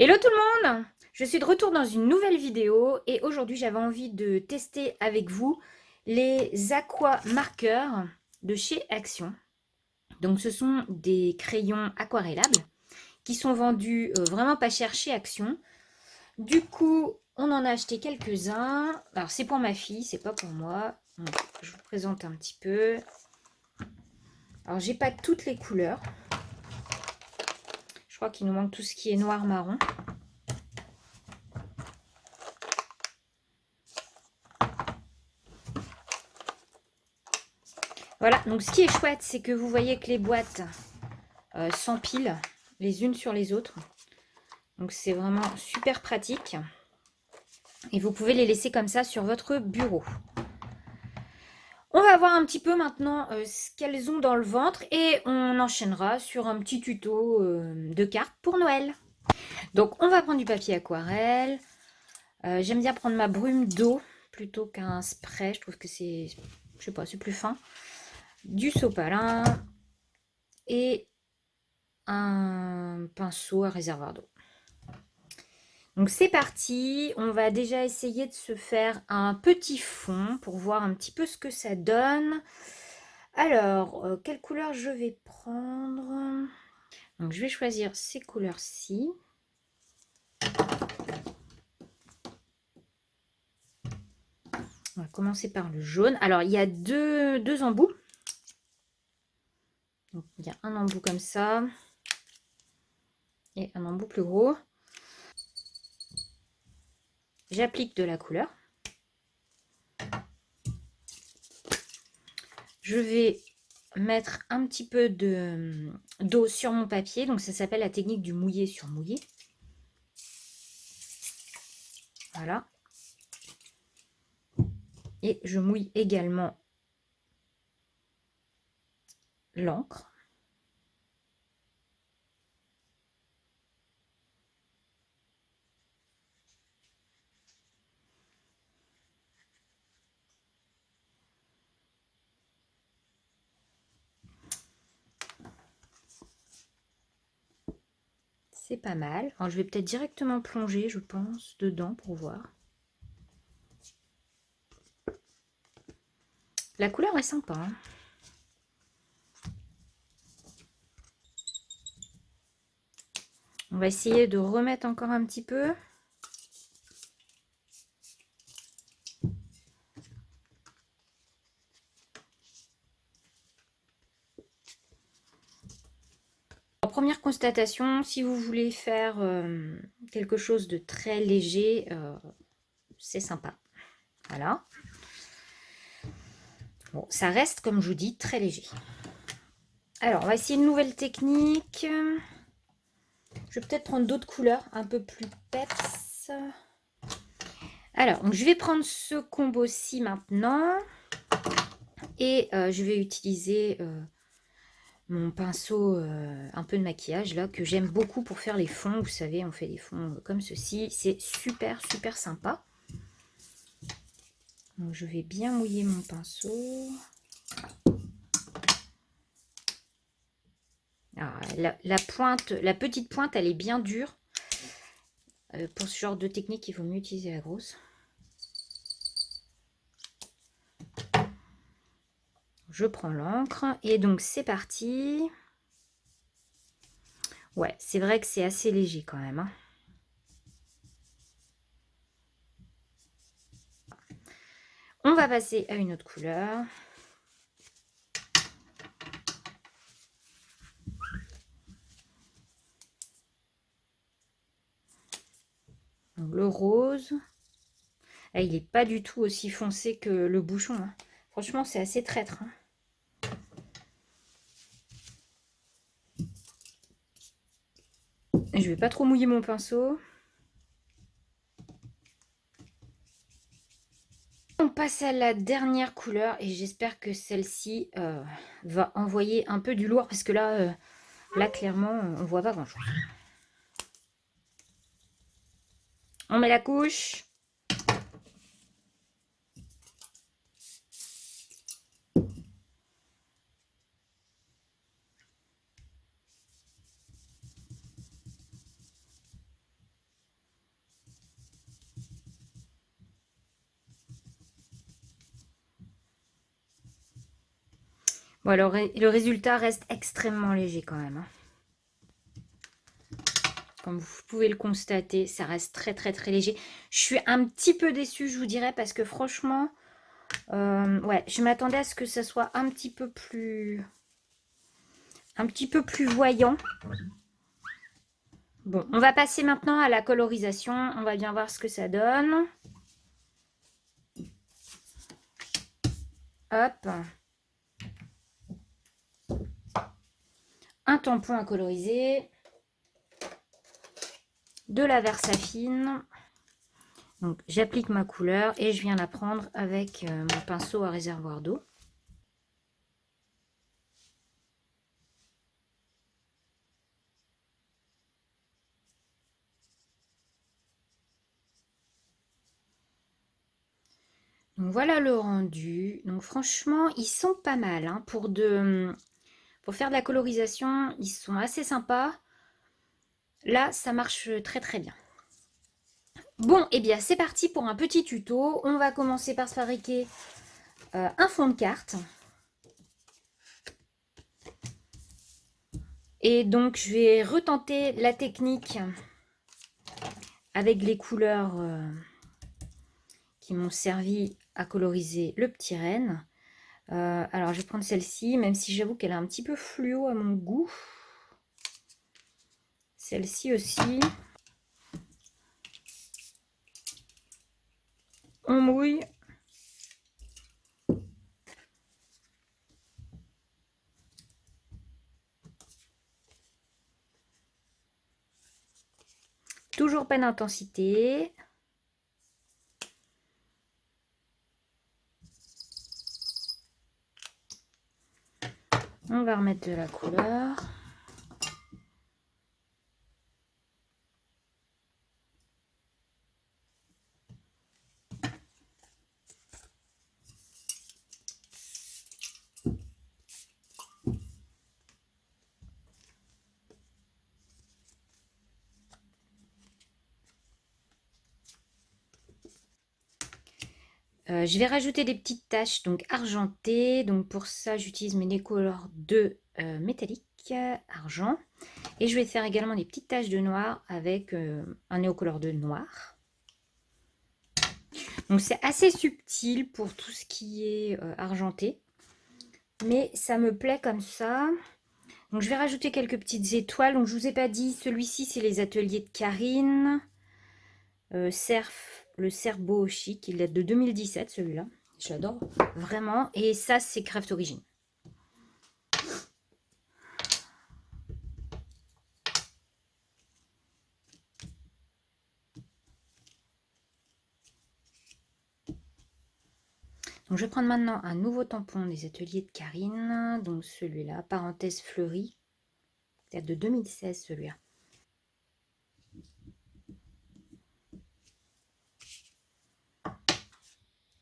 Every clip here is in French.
Hello tout le monde! Je suis de retour dans une nouvelle vidéo et aujourd'hui j'avais envie de tester avec vous les aqua marqueurs de chez Action. Donc ce sont des crayons aquarellables qui sont vendus vraiment pas cher chez Action. Du coup on en a acheté quelques-uns. Alors c'est pour ma fille, c'est pas pour moi. Donc, je vous présente un petit peu. Alors j'ai pas toutes les couleurs. Je crois qu'il nous manque tout ce qui est noir marron. Voilà, donc ce qui est chouette, c'est que vous voyez que les boîtes s'empilent les unes sur les autres. Donc c'est vraiment super pratique. Et vous pouvez les laisser comme ça sur votre bureau. On va voir un petit peu maintenant ce qu'elles ont dans le ventre et on enchaînera sur un petit tuto de cartes pour Noël. Donc on va prendre du papier aquarelle. J'aime bien prendre ma brume d'eau plutôt qu'un spray. Je trouve que c'est, je sais pas, c'est plus fin. Du sopalin et un pinceau à réservoir d'eau. Donc c'est parti, on va déjà essayer de se faire un petit fond pour voir un petit peu ce que ça donne. Alors, quelle couleur je vais prendre? Donc je vais choisir ces couleurs-ci. On va commencer par le jaune. Alors il y a deux embouts. Donc, il y a un embout comme ça et un embout plus gros. J'applique de la couleur. Je vais mettre un petit peu d'eau sur mon papier. Donc ça s'appelle la technique du mouillé sur mouillé. Voilà. Et je mouille également l'encre. C'est pas mal. Alors je vais peut-être directement plonger, je pense, dedans pour voir. La couleur est sympa, hein. On va essayer de remettre encore un petit peu. Alors, première constatation, si vous voulez faire quelque chose de très léger, c'est sympa. Voilà. Bon, ça reste, comme je vous dis, très léger. Alors, on va essayer une nouvelle technique. Je vais peut-être prendre d'autres couleurs un peu plus peps. Alors, donc, je vais prendre ce combo-ci maintenant. Et je vais utiliser mon pinceau un peu de maquillage là, que j'aime beaucoup pour faire les fonds. Vous savez, on fait des fonds comme ceci. C'est super, super sympa. Donc, je vais bien mouiller mon pinceau. Alors, la pointe, la petite pointe, elle est bien dure. Pour ce genre de technique, il vaut mieux utiliser la grosse. Je prends l'encre et donc c'est parti. Ouais, c'est vrai que c'est assez léger quand même, hein. On va passer à une autre couleur. Donc, le rose. Ah, il n'est pas du tout aussi foncé que le bouchon, hein. Franchement, c'est assez traître, hein. Je vais pas trop mouiller mon pinceau. On passe à la dernière couleur et j'espère que celle-ci va envoyer un peu du lourd parce que là clairement, on voit pas grand-chose. On met la couche. Bon, alors, le résultat reste extrêmement léger quand même, hein. Comme vous pouvez le constater, ça reste très très très léger. Je suis un petit peu déçue, je vous dirais, parce que franchement, ouais, je m'attendais à ce que ça soit un petit peu plus voyant. Bon, on va passer maintenant à la colorisation. On va bien voir ce que ça donne. Hop. Un tampon à coloriser. De la Versafine. Donc, j'applique ma couleur et je viens la prendre avec mon pinceau à réservoir d'eau. Donc voilà le rendu. Donc franchement, ils sont pas mal, hein. Pour faire de la colorisation, ils sont assez sympas. Là, ça marche très très bien. Bon, et bien c'est parti pour un petit tuto. On va commencer par se fabriquer un fond de carte. Et donc je vais retenter la technique avec les couleurs qui m'ont servi à coloriser le petit renne. Alors je vais prendre celle-ci, même si j'avoue qu'elle est un petit peu fluo à mon goût. Celle-ci aussi. On mouille. Toujours pas d'intensité. On va remettre de la couleur. Je vais rajouter des petites taches donc argentées. Donc pour ça, j'utilise mes Neocolor 2 métallique argent. Et je vais faire également des petites taches de noir avec un Neocolor 2 noir. Donc c'est assez subtil pour tout ce qui est argenté. Mais ça me plaît comme ça. Donc je vais rajouter quelques petites étoiles. Donc je vous ai pas dit, celui-ci c'est les ateliers de Karine. Le Cerbo Chic, il date de 2017 celui-là. J'adore vraiment. Et ça c'est Craft Origin. Donc je vais prendre maintenant un nouveau tampon des ateliers de Karine. Donc celui-là, parenthèse fleurie. Il date de 2016 celui-là.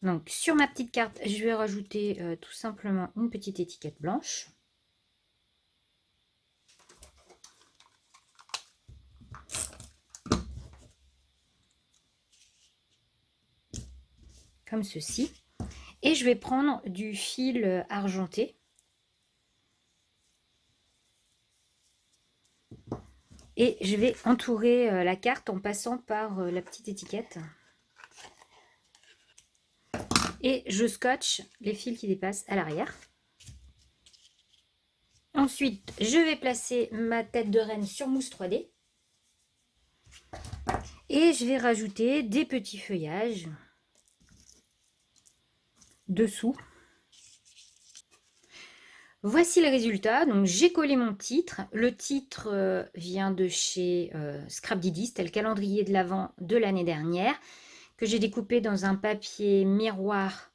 Donc sur ma petite carte, je vais rajouter tout simplement une petite étiquette blanche. Comme ceci. Et je vais prendre du fil argenté. Et je vais entourer la carte en passant par la petite étiquette. Et je scotche les fils qui dépassent à l'arrière. Ensuite, je vais placer ma tête de reine sur mousse 3D. Et je vais rajouter des petits feuillages dessous. Voici le résultat. Donc j'ai collé mon titre. Le titre vient de chez Scrapdiddy. C'était le calendrier de l'Avent de l'année dernière que j'ai découpé dans un papier miroir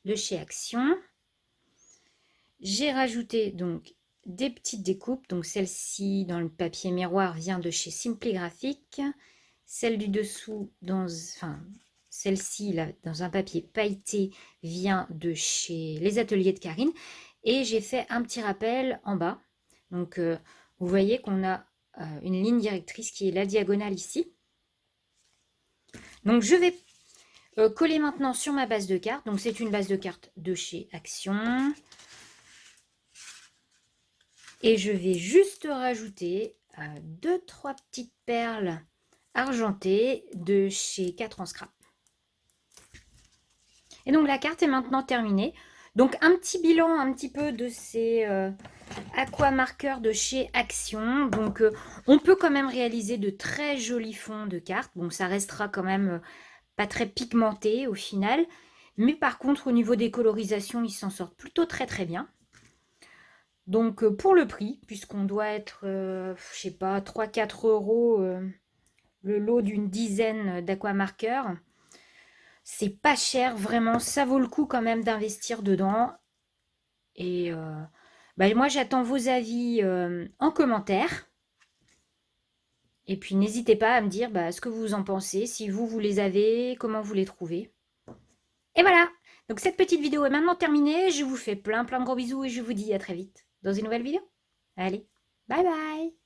de chez Action. J'ai rajouté donc des petites découpes. Donc celle-ci dans le papier miroir vient de chez Simply Graphic. Celle du dessous celle-ci dans un papier pailleté vient de chez les ateliers de Karine. Et j'ai fait un petit rappel en bas. Donc vous voyez qu'on a une ligne directrice qui est la diagonale ici. Donc je vais coller maintenant sur ma base de carte. Donc c'est une base de carte de chez Action. Et je vais juste rajouter 2-3 petites perles argentées de chez 4 en scrap. Et donc la carte est maintenant terminée. Donc un petit bilan un petit peu de ces aqua marqueurs de chez Action. Donc on peut quand même réaliser de très jolis fonds de cartes. Bon, ça restera quand même pas très pigmenté au final. Mais par contre au niveau des colorisations, ils s'en sortent plutôt très très bien. Donc pour le prix, puisqu'on doit être, je sais pas, 3-4 euros le lot d'une dizaine d'aquamarqueurs, c'est pas cher, vraiment, ça vaut le coup quand même d'investir dedans. Et bah, moi j'attends vos avis en commentaire. Et puis n'hésitez pas à me dire ce que vous en pensez, si vous les avez, comment vous les trouvez. Et voilà, donc cette petite vidéo est maintenant terminée. Je vous fais plein de gros bisous et je vous dis à très vite dans une nouvelle vidéo. Allez, bye bye!